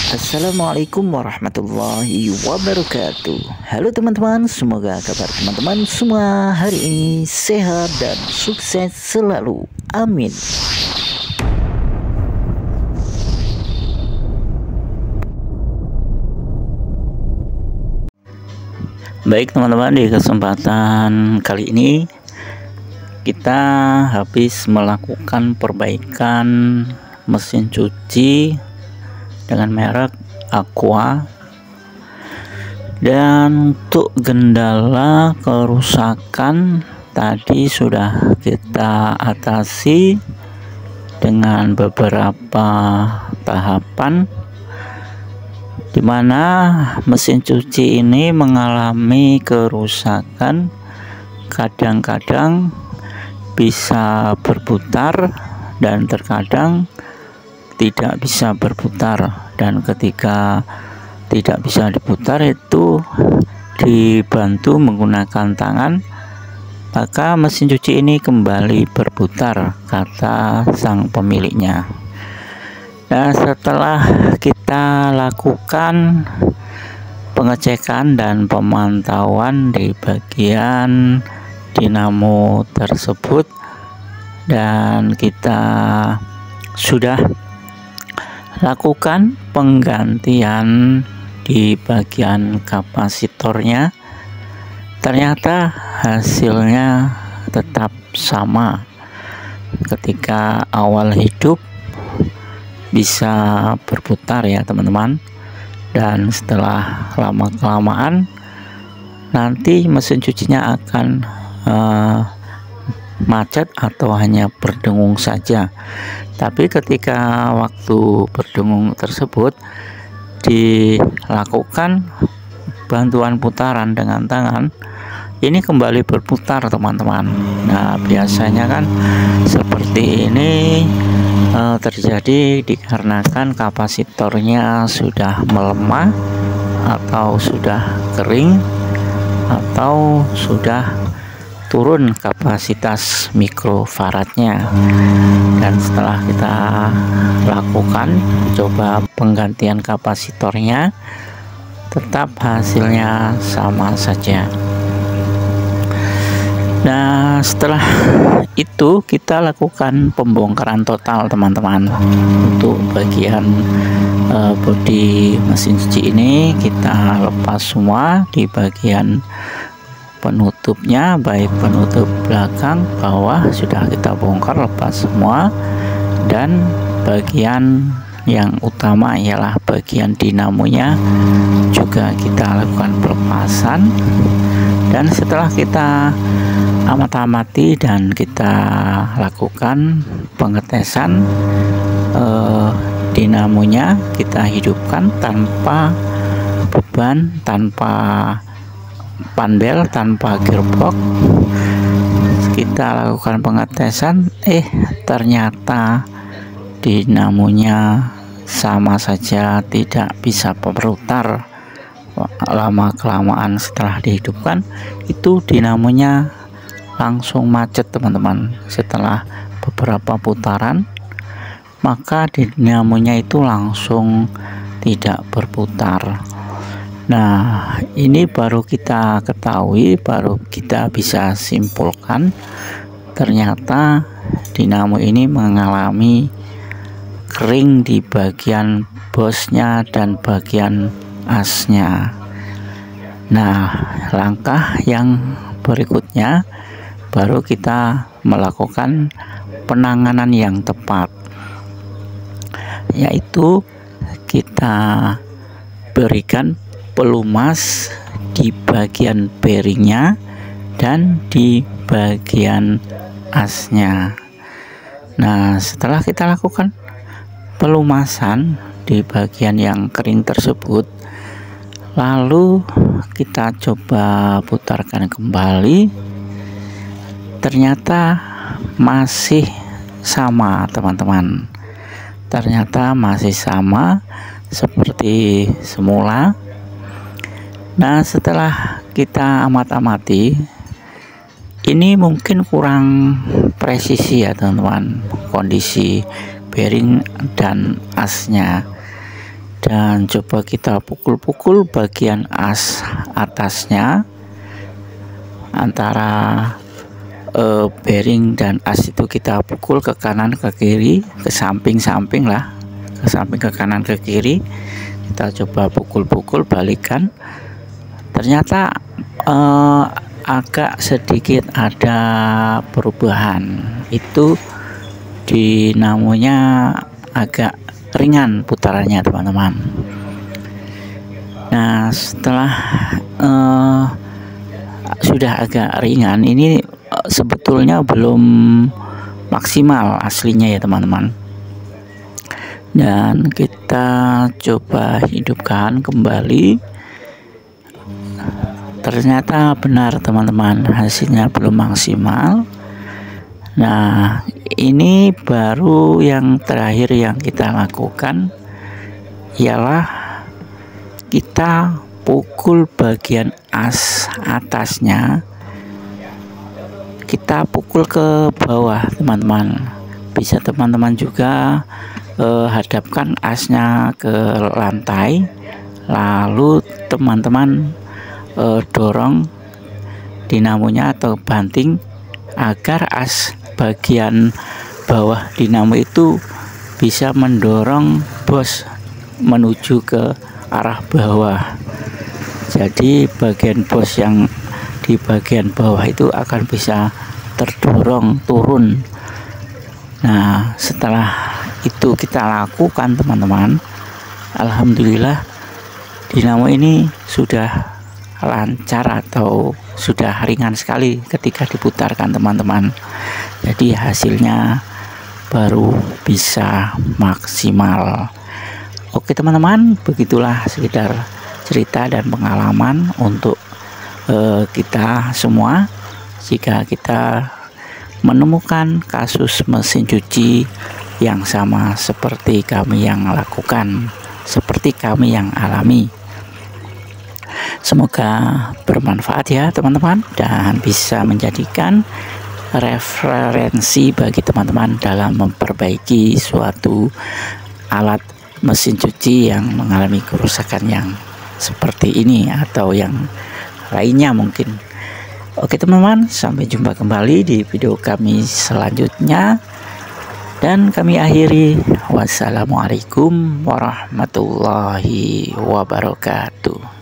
Assalamualaikum warahmatullahi wabarakatuh. Halo teman-teman, semoga kabar teman-teman semua hari ini sehat dan sukses selalu. Amin. Baik teman-teman, di kesempatan kali ini kita habis melakukan perbaikan mesin cuci dengan merek Aqua, dan untuk kendala kerusakan tadi sudah kita atasi dengan beberapa tahapan, di mana mesin cuci ini mengalami kerusakan, kadang-kadang bisa berputar dan terkadang tidak bisa berputar. Dan ketika tidak bisa diputar itu dibantu menggunakan tangan, maka mesin cuci ini kembali berputar, kata sang pemiliknya. Nah, setelah kita lakukan pengecekan dan pemantauan di bagian dinamo tersebut, dan kita sudah lakukan penggantian di bagian kapasitornya, ternyata hasilnya tetap sama. Ketika awal hidup bisa berputar ya teman-teman, dan setelah lama-kelamaan nanti mesin cucinya akan macet atau hanya berdengung saja. Tapi ketika waktu berdengung tersebut dilakukan bantuan putaran dengan tangan, ini kembali berputar teman-teman. Nah, biasanya kan seperti ini terjadi dikarenakan kapasitornya sudah melemah atau sudah kering atau sudah turun kapasitas mikrofaradnya. Dan setelah kita lakukan coba penggantian kapasitornya, tetap hasilnya sama saja. Nah, setelah itu kita lakukan pembongkaran total teman-teman. Untuk bagian bodi mesin cuci ini kita lepas semua di bagian penutupnya, baik penutup belakang, bawah sudah kita bongkar, lepas semua. Dan bagian yang utama ialah bagian dinamonya juga kita lakukan pelepasan. Dan setelah kita amati dan kita lakukan pengetesan, dinamonya kita hidupkan tanpa beban, tanpa panbel, tanpa gearbox. Kita lakukan pengetesan, ternyata dinamonya sama saja, tidak bisa berputar. Lama kelamaan setelah dihidupkan itu dinamonya langsung macet teman-teman. Setelah beberapa putaran maka dinamonya itu langsung tidak berputar. Nah, ini baru kita ketahui, baru kita bisa simpulkan, ternyata dinamo ini mengalami kering di bagian bosnya dan bagian asnya. Nah, langkah yang berikutnya baru kita melakukan penanganan yang tepat, yaitu kita berikan pelumas di bagian bearingnya dan di bagian asnya. Nah, setelah kita lakukan pelumasan di bagian yang kering tersebut, lalu kita coba putarkan kembali, ternyata masih sama teman-teman. Ternyata masih sama seperti semula. Nah, setelah kita amati, ini mungkin kurang presisi ya teman-teman, kondisi bearing dan asnya. dan coba kita pukul-pukul bagian as atasnya antara bearing dan as itu kita pukul ke kanan ke kiri, ke samping-samping lah, ke samping ke kanan ke kiri. Kita coba pukul-pukul balikan. Ternyata agak sedikit ada perubahan. Itu dinamonya agak ringan putarannya teman-teman. Nah setelah sudah agak ringan, ini sebetulnya belum maksimal aslinya ya teman-teman. Dan kita coba hidupkan kembali. Ternyata benar teman-teman, hasilnya belum maksimal. Nah ini baru yang terakhir yang kita lakukan, ialah kita pukul bagian as atasnya, kita pukul ke bawah teman-teman. Bisa teman-teman juga hadapkan asnya ke lantai, lalu teman-teman dorong dinamonya atau banting agar as bagian bawah dinamo itu bisa mendorong bos menuju ke arah bawah. Jadi bagian bos yang di bagian bawah itu akan bisa terdorong turun. Nah setelah itu kita lakukan teman-teman, alhamdulillah dinamo ini sudah lancar atau sudah ringan sekali ketika diputarkan teman-teman. Jadi hasilnya baru bisa maksimal. Oke teman-teman, begitulah sekedar cerita dan pengalaman untuk kita semua. Jika kita menemukan kasus mesin cuci yang sama seperti kami yang lakukan, seperti kami yang alami, semoga bermanfaat ya teman-teman, dan bisa menjadikan referensi bagi teman-teman dalam memperbaiki suatu alat mesin cuci yang mengalami kerusakan yang seperti ini atau yang lainnya mungkin. Oke teman-teman, sampai jumpa kembali di video kami selanjutnya, dan kami akhiri. Wassalamualaikum warahmatullahi wabarakatuh.